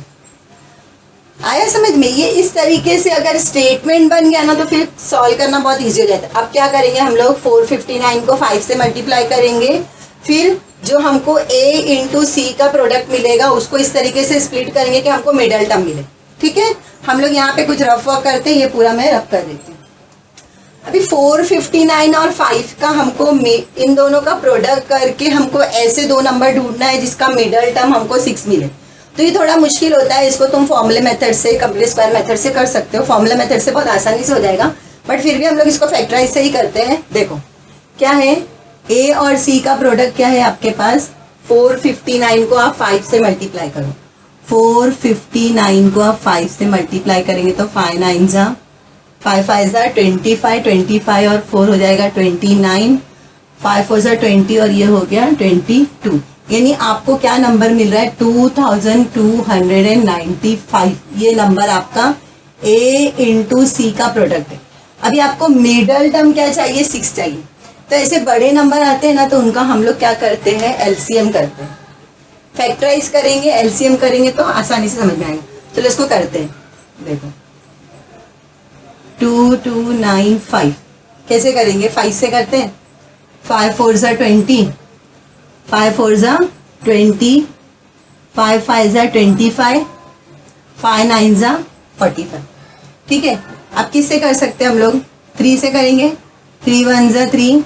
आया समझ में। ये इस तरीके से अगर स्टेटमेंट बन गया ना तो फिर सॉल्व करना बहुत इजी हो जाता है। अब क्या करेंगे हम लोग, 459 को 5 से मल्टीप्लाई करेंगे, फिर जो हमको a इंटू सी का प्रोडक्ट मिलेगा उसको इस तरीके से स्प्लिट करेंगे कि हमको मिडल टर्म मिले। ठीक है, हम लोग यहाँ पे कुछ रफ वर्क करते हैं, ये पूरा मैं रफ कर देती हूँ। अभी 459 और 5 का हमको इन दोनों का प्रोडक्ट करके हमको ऐसे दो नंबर ढूंढना है जिसका मिडल टर्म हमको 6 मिले। तो ये थोड़ा मुश्किल होता है, इसको तुम फॉर्मूले मेथड से, कंप्लीट स्क्वायर मेथड से कर सकते हो, फॉर्मूला मेथड से बहुत आसानी से हो जाएगा, बट फिर भी हम लोग इसको फैक्टराइज से ही करते हैं। देखो क्या है, ए और सी का प्रोडक्ट क्या है आपके पास, 459 को आप 5 से मल्टीप्लाई करो, 459 को आप 5 से मल्टीप्लाई करेंगे तो 5 9 जा 5 5 जा 25, 25 और 4 हो जाएगा 29, 5 4 जा 20 और ये हो गया 22, यानी आपको क्या नंबर मिल रहा है 2295। ये नंबर आपका ए इंटू सी का प्रोडक्ट है। अभी आपको मिडल टर्म क्या चाहिए, 6 चाहिए। तो ऐसे बड़े नंबर आते हैं ना तो उनका हम लोग क्या करते हैं, एलसीएम करते हैं, फैक्टराइज करेंगे, एलसीएम करेंगे तो आसानी से समझ में आएगा। चलो इसको करते हैं, देखो 2295 कैसे करेंगे, 5 से करते हैं, 5 4 जा 20, 5 4 जा 20, 5 5 जा 25, 5 9 जा 45। ठीक है, अब किससे कर सकते हैं हम लोग, 3 से करेंगे, 3 1 जा 3,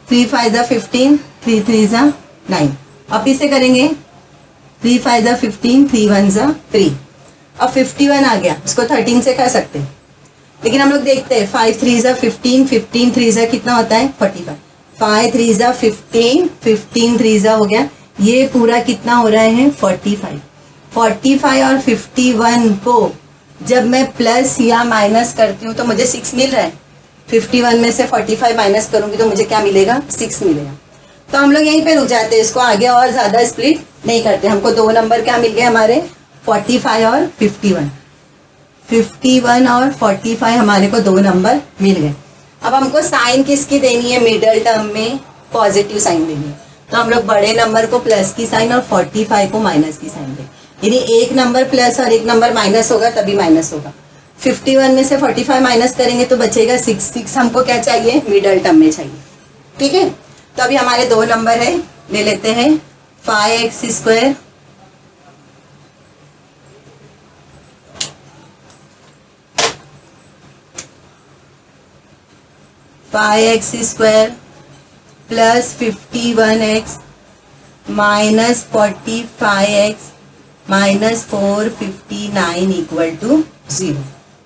3 5 जा 15, 3 3 जा 9। अब इससे करेंगे 3 5 जा 15, 3 1 जा 3। अब 51 आ गया, इसको 13 से कर सकते हैं, लेकिन हम लोग देखते हैं 5 3 जा 15, 15 3 जा कितना होता है 45, 5 3 जा 15, 15 3 जा हो गया, ये पूरा कितना हो रहा है 45। 45 और 51 को जब मैं प्लस या माइनस करती हूँ तो मुझे 6 मिल रहा है, 51 में से 45 माइनस करूंगी तो मुझे क्या मिलेगा, 6 मिलेगा। तो हम लोग यहीं पे रुक जाते हैं, इसको आगे और ज़्यादा स्प्लिट नहीं करते। हमको दो नंबर क्या मिल गए हमारे, 45 और 51, 51 और 45 हमारे को दो नंबर मिल गए। अब हमको साइन किसकी देनी है, मिडल टर्म में पॉजिटिव साइन देनी है, तो हम लोग बड़े नंबर को प्लस की साइन और 45 को माइनस की साइन दें, यानी एक नंबर प्लस और एक नंबर माइनस होगा तभी माइनस होगा। 51 में से 45 माइनस करेंगे तो बचेगा 6, 6 हमको क्या चाहिए, मिडल टर्म में चाहिए। ठीक है, तो अभी हमारे दो नंबर है, ले लेते हैं 5x square plus 51x minus 45x minus 459 equal to 0।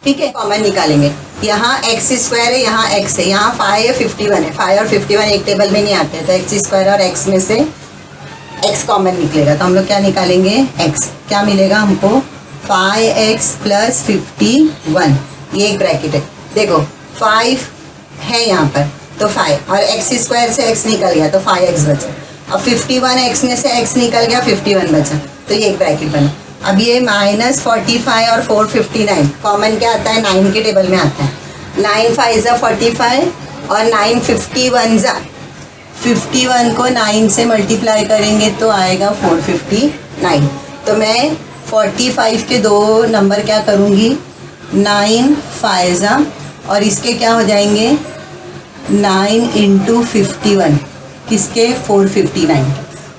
ठीक है, कॉमन निकालेंगे। यहाँ एक्स स्क्वायर है, यहाँ एक्स है, यहाँ 5 है, 51 है। 5 और 51 एक टेबल में नहीं आते, तो एक्स स्क्वायर और एक्स में से एक्स कॉमन निकलेगा। तो हम लोग क्या निकालेंगे, एक्स। क्या मिलेगा हमको, 5x प्लस 51, ये एक ब्रैकेट है। देखो 5 है यहाँ पर, तो 5 और एक्स स्क्वायर से एक्स निकल गया तो 5x बचा। अब 51 एक्स में से एक्स निकल गया, 51 बचा, तो ये एक ब्रैकेट बना। अब ये माइनस 45 और 459 कॉमन क्या आता है, 9 के टेबल में आता है। 9 5 ज़ा 45 और 9 51 ज़ा 51 को 9 से मल्टीप्लाई करेंगे तो आएगा 459। तो मैं 45 के दो नंबर क्या करूँगी, 9 5 ज़ा और इसके क्या हो जाएंगे 9 इंटू 51, किसके 459।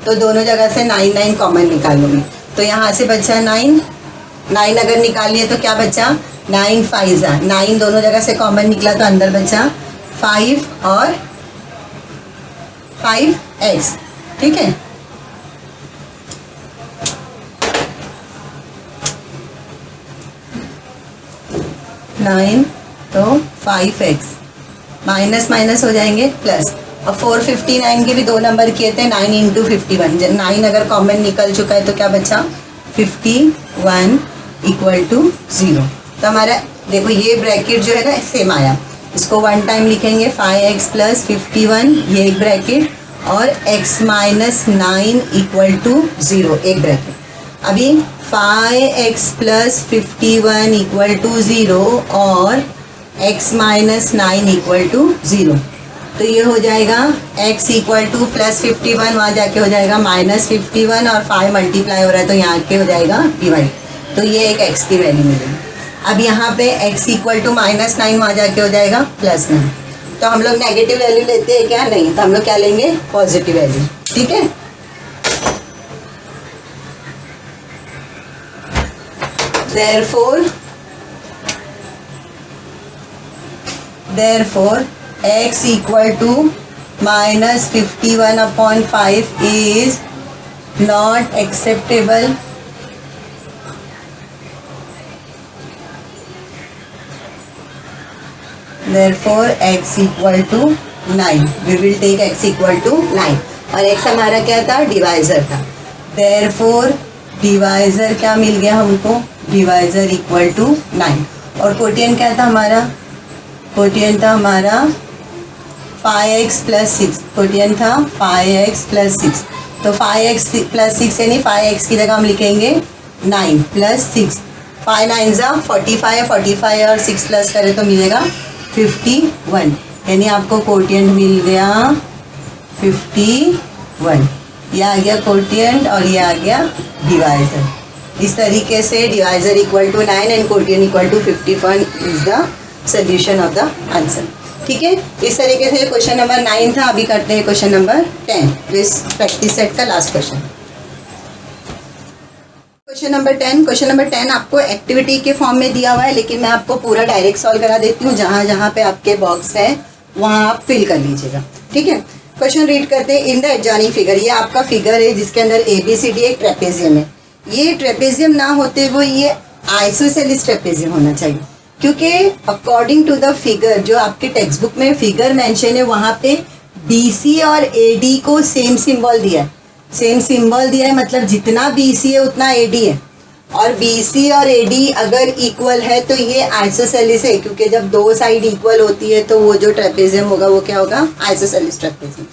तो दोनों जगह से 9 9 कॉमन निकालूंगी। तो यहाँ से बचा 9 9 अगर निकालिए तो क्या बचा, 9 5 ज़ा 9 दोनों जगह से कॉमन निकला तो अंदर बचा 5 और 5x। ठीक है, नाइन तो 5x माइनस माइनस हो जाएंगे प्लस। अब 459 के भी दो नंबर किए थे, 9 इंटू 51, 9 अगर कॉमन निकल चुका है तो क्या बचा 51 इक्वल टू 0। तो हमारा देखो ये ब्रैकेट जो है ना सेम आया, इसको 1 टाइम लिखेंगे 5x प्लस 51, ये एक ब्रैकेट, और x माइनस 9 इक्वल टू 0, एक ब्रैकेट। अभी 5x प्लस 51 इक्वल टू 0 और x माइनस 9 इक्वल टू 0, तो ये हो जाएगा x इक्वल टू प्लस 51, वहाँ जाके हो जाएगा माइनस 51 और 5 मल्टीप्लाई हो रहा है तो यहाँ के हो जाएगा डिवाइड, तो ये एक x की वैल्यू मिलेगी। अब यहाँ पे x इक्वल टू माइनस 9, वहाँ जाके हो जाएगा प्लस 9। तो हम लोग नेगेटिव वैल्यू लेते हैं क्या, नहीं, तो हम लोग क्या लेंगे, पॉजिटिव वैल्यू। ठीक है, therefore x equal to minus 51 upon 5 is not acceptable therefore x equal to 9, we will take x equal to 9 और x हमारा क्या था, डिवाइजर था। therefore डिवाइजर क्या मिल गया हमको, डिवाइजर इक्वल टू 9, और कोटियन क्या था हमारा, कोटियन था हमारा 5x प्लस 6, कोटियन था 5x प्लस 6, तो 5x प्लस 6 यानी 5x की जगह हम लिखेंगे 9 प्लस 6, 5 9 ज़ा 45, 45 और 6 प्लस करें तो मिलेगा 51, यानी आपको कोटियंट मिल गया 51। ये आ गया कोटियंट और ये आ गया डिवाइजर। इस तरीके से divisor equal to 9 and quotient equal to 51 is the solution of the answer. ठीक है, इस तरीके से क्वेश्चन नंबर 9 था। अभी करते हैं क्वेश्चन नंबर 10, जो इस प्रैक्टिस सेट का लास्ट क्वेश्चन। क्वेश्चन नंबर 10 आपको एक्टिविटी के फॉर्म में दिया हुआ है, लेकिन मैं आपको पूरा डायरेक्ट सॉल्व करा देती हूँ। जहाँ जहाँ पे आपके बॉक्स है वहाँ आप फिल कर लीजिएगा। ठीक है, क्वेश्चन रीड करते हैं। इन द एडजॉइनिंग फिगर, ये आपका फिगर है जिसके अंदर ABCD एक ट्रेपेजियम है। ये ट्रेपेजियम ना होते हुए ये आइसोसेलिस ट्रेपेजियम होना चाहिए, क्योंकि अकॉर्डिंग टू द फिगर, जो आपके टेक्स्ट बुक में फिगर मेंशन है वहाँ पे BC और AD को सेम सिंबल दिया है। सेम सिंबल दिया है मतलब जितना BC है उतना AD है, और BC और AD अगर इक्वल है तो ये आइसोसेलिस है, क्योंकि जब दो साइड इक्वल होती है तो वो जो ट्रेपेजियम होगा वो क्या होगा, आइसोसेलिस ट्रेपेजियम।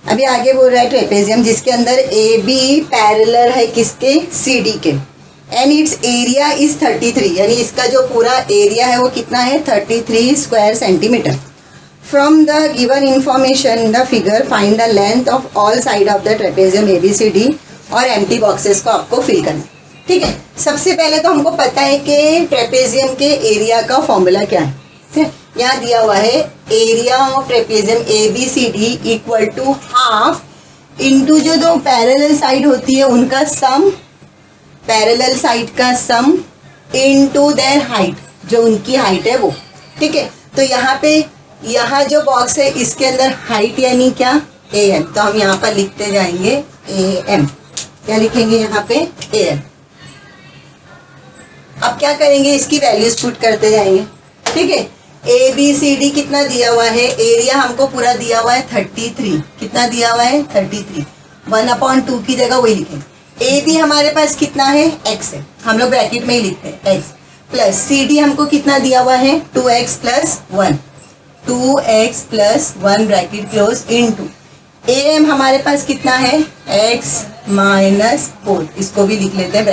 अभी आगे बोल रहा है ट्रेपेजियम जिसके अंदर AB पैरेलल है किसके, CD के, एंड इट्स एरिया इज 33, यानी इसका जो पूरा एरिया है वो कितना है, 33 square centimetre. From the given information in the figure find the length of all side of the trapezium ABCD, और एम्प्टी बॉक्सेस को आपको फिल करना। ठीक है, सबसे पहले तो हमको पता है कि ट्रेपेजियम के एरिया का फॉर्मूला क्या है। ठीक है, यहाँ दिया हुआ है area of trapezium ABCD equal to half into जो दो पैरेलल साइड होती है उनका सम, पैरेलल साइड का सम इनटू देयर हाइट, जो उनकी हाइट है वो। ठीक है, तो यहाँ पे यहाँ जो बॉक्स है इसके अंदर हाइट यानी क्या, AM, तो हम यहाँ पर लिखते जाएंगे AM। क्या लिखेंगे यहाँ पे, AM। अब क्या करेंगे, इसकी वैल्यूज पुट करते जाएंगे। ठीक है, ABCD कितना दिया हुआ है, एरिया हमको पूरा दिया हुआ है 33। कितना दिया हुआ है, 33। 1/2 की जगह वही लिखेंगे। AB हमारे पास कितना है, x है, हम लोग ब्रैकेट में ही लिखते हैं x, प्लस CD हमको कितना दिया हुआ है, 2x + 1, 2x + 1 bracket close into AM हमारे पास कितना है, x - 4। इसको भी लिख लेते हैं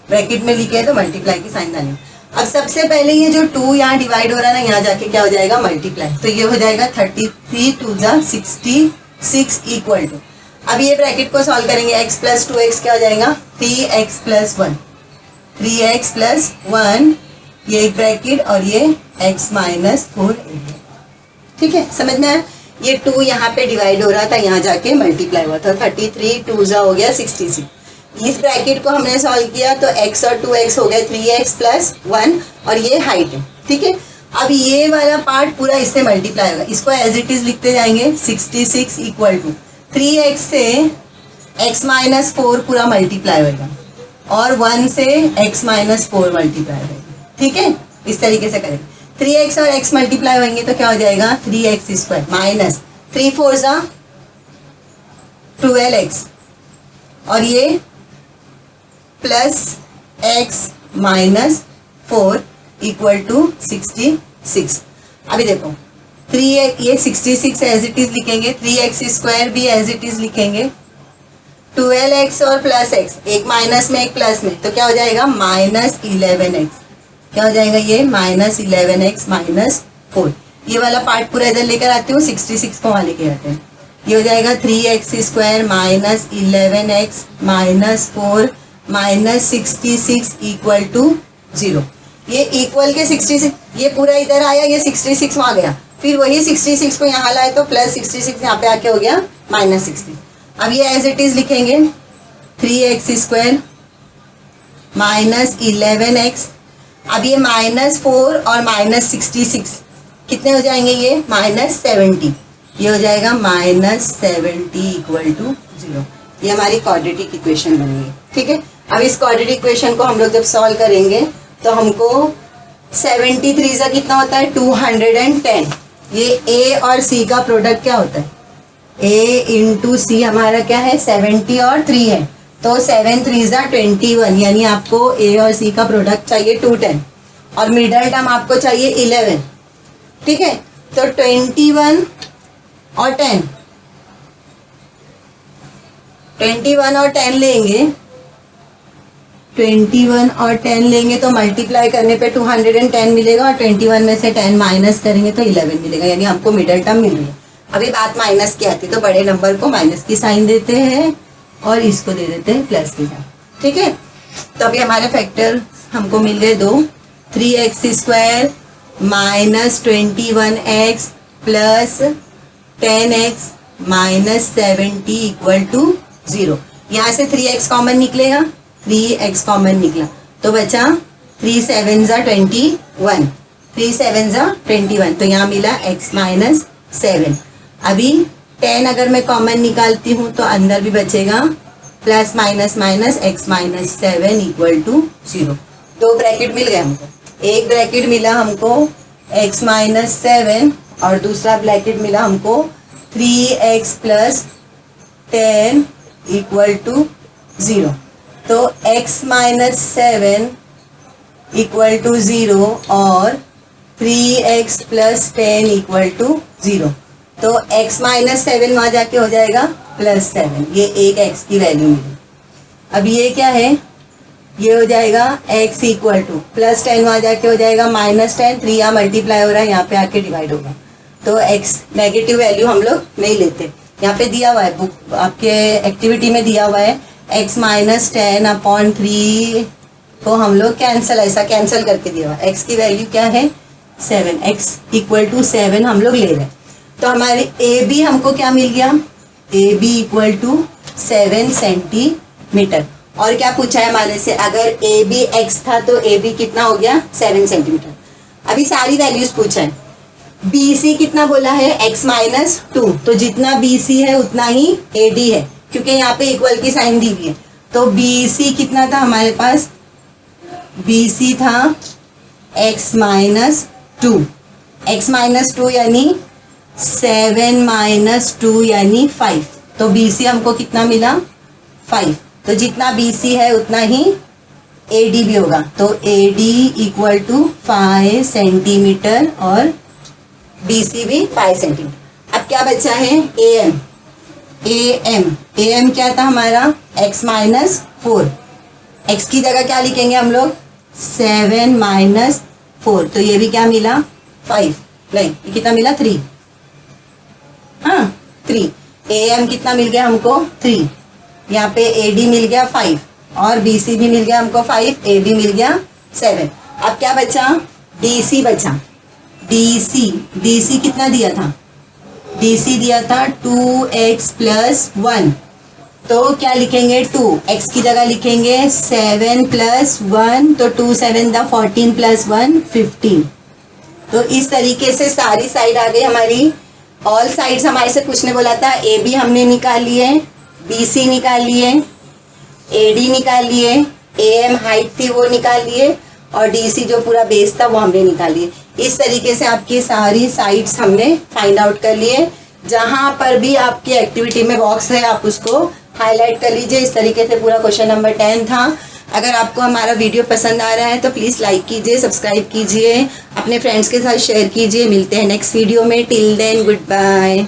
ब्रैकेट में लिखे तो मल्टीप्लाई की साइन डालेंगे। अब सबसे पहले ये जो 2 यहाँ डिवाइड हो रहा है ना, यहाँ जाके क्या हो जाएगा, मल्टीप्लाई, तो ये हो जाएगा 33 2 जा 66 इक्वल टू, अब ये ब्रैकेट को सॉल्व करेंगे, x + 2x क्या हो जाएगा, 3x + 1, 3x + 1, ये एक ब्रैकेट और ये x - 4। ठीक है, समझ में आया। ये 2 यहाँ पे डिवाइड हो रहा था, यहाँ जाके मल्टीप्लाई हुआ था, 33 2 जा हो गया 66। इस ब्रैकेट को हमने सॉल्व किया तो x और 2x हो गए 3x + 1 और ये हाइट है। ठीक है, अब ये वाला पार्ट पूरा इससे मल्टीप्लाई होगा, इसको एज इट इज लिखते जाएंगे, 66 इक्वल टू 3x से x - 4 पूरा मल्टीप्लाई होगा और 1 से x - 4 मल्टीप्लाई होगा। ठीक है, इस तरीके से करेंगे। 3x और x मल्टीप्लाई होंगे तो क्या हो जाएगा, 3x² माइनस 3 4 जा 12x और ये प्लस x - 4 इक्वल टू 66। अभी देखो 3 ये 66 एज इट इज लिखेंगे, 3x² भी एज इट इज लिखेंगे, 12x और प्लस x, एक माइनस में एक प्लस में, तो क्या हो जाएगा, -11x। क्या हो जाएगा ये, -11x - 4। ये वाला पार्ट पूरा इधर लेकर आते हो, 66 को वहाँ लेके आते हैं, ये हो जाएगा 3x² -11x - 4 -66 इक्वल टू 0। ये इक्वल के 66, ये पूरा इधर आया, ये 66 वहाँ गया, फिर वही 66 को यहाँ लाए तो प्लस 66 यहाँ पे आके हो गया -60। अब ये एज इट इज लिखेंगे, 3x² -11x, अब ये -4 और -66 कितने हो जाएंगे, ये -70, ये हो जाएगा -70 इक्वल टू 0। ये हमारी क्वाड्रेटिक इक्वेशन बनेगी। ठीक है, अब इस क्वाड्रेटिक इक्वेशन को हम लोग जब सॉल्व करेंगे तो हमको 73 से कितना होता है, 210। ये A और C का प्रोडक्ट क्या होता है, A × C हमारा क्या है, 70 और 3 है, तो 7 3 जा 21, यानी आपको A और C का प्रोडक्ट चाहिए 210 और मिडल टर्म आपको चाहिए 11। ठीक है, तो 21 और 10, 21 और 10 लेंगे, 21 और 10 लेंगे तो मल्टीप्लाई करने पे 210 मिलेगा और 21 में से 10 माइनस करेंगे तो 11 मिलेगा, यानी हमको मिडल टर्म मिल रही है। अभी बात माइनस की आती है तो बड़े नंबर को माइनस की साइन देते हैं और इसको दे देते हैं प्लस की साइन। ठीक है, तो अभी हमारे फैक्टर हमको मिल गए 2, 3x² -21x plus 10x -70 equal to 0। यहाँ से 3x कॉमन निकलेगा, 3x कॉमन निकला तो बचा 3 7 जा 21, 3 7 जा 21, तो यहाँ मिला x - 7। अभी 10 अगर मैं कॉमन निकालती हूँ तो अंदर भी बचेगा plus minus minus x - 7 equal to 0। 2 bracket मिल गए हमको, एक ब्रैकेट मिला हमको x - 7 और दूसरा ब्रैकेट मिला हमको 3x + 10 इक्वल टू 0। तो x - 7 इक्वल टू 0 और 3x + 10 इक्वल टू 0, तो x - 7 वहाँ जाके हो जाएगा +7, ये एक x की वैल्यू मिली। अब ये क्या है, ये हो जाएगा x इक्वल टू +10 वहाँ जाके हो जाएगा -10, 3 यहाँ मल्टीप्लाई हो रहा है, यहाँ पे आके डिवाइड होगा, तो x नेगेटिव वैल्यू हम लोग नहीं लेते। यहाँ पे दिया हुआ है, बुक आपके एक्टिविटी में दिया हुआ है x - 10/3 को हम लोग कैंसिल, ऐसा कैंसिल करके दिया हुआ है। x की वैल्यू क्या है, 7, x इक्वल टू 7 हम लोग ले रहे हैं। तो हमारे ए बी हमको क्या मिल गया, A B equal to 7 centimetre. और क्या पूछा है हमारे से, अगर ए बी एक्स था तो ए बी कितना हो गया, 7 सेंटीमीटर। अभी सारी वैल्यूज पूछा है, BC कितना बोला है, x माइनस 2, तो जितना BC है उतना ही AD है, क्योंकि यहाँ पे इक्वल की साइन दी हुई है। तो BC कितना था हमारे पास, BC था x माइनस 2, x माइनस 2 यानी 7 माइनस 2 यानी 5, तो BC हमको कितना मिला, 5। तो जितना BC है उतना ही AD भी होगा, तो AD इक्वल टू 5 सेंटीमीटर और BC भी 5 सेंटीमीटर। अब क्या बचा है, AM क्या था हमारा, x माइनस 4, x की जगह क्या लिखेंगे हम लोग, 7 माइनस 4, तो ये भी क्या मिला, 5, नहीं ये कितना मिला, 3, हाँ 3। AM कितना मिल गया हमको, 3, यहाँ पे AD मिल गया 5 और BC भी मिल गया हमको 5, AB मिल गया 7। अब क्या बचा, DC बचा। DC कितना दिया था, DC दिया था 2x प्लस 1, तो क्या लिखेंगे, 2, x की जगह लिखेंगे 7 प्लस 1, तो 2 7 दा 14 प्लस 1 15। तो इस तरीके से सारी साइड आ गई हमारी। ऑल साइड्स हमारे से पूछने बोला था, AB हमने निकाल लिए, BC निकाल लिए, AD निकाल लिए, AM हाइट थी वो निकाल लिए, और DC जो पूरा बेस था वो हमने निकाल लिए। इस तरीके से आपकी सारी साइड्स हमने फाइंड आउट कर लिए। जहाँ पर भी आपकी एक्टिविटी में बॉक्स है आप उसको हाईलाइट कर लीजिए। इस तरीके से पूरा क्वेश्चन नंबर 10 था। अगर आपको हमारा वीडियो पसंद आ रहा है तो प्लीज़ लाइक कीजिए, सब्सक्राइब कीजिए, अपने फ्रेंड्स के साथ शेयर कीजिए। मिलते हैं नेक्स्ट वीडियो में। Till then good bye.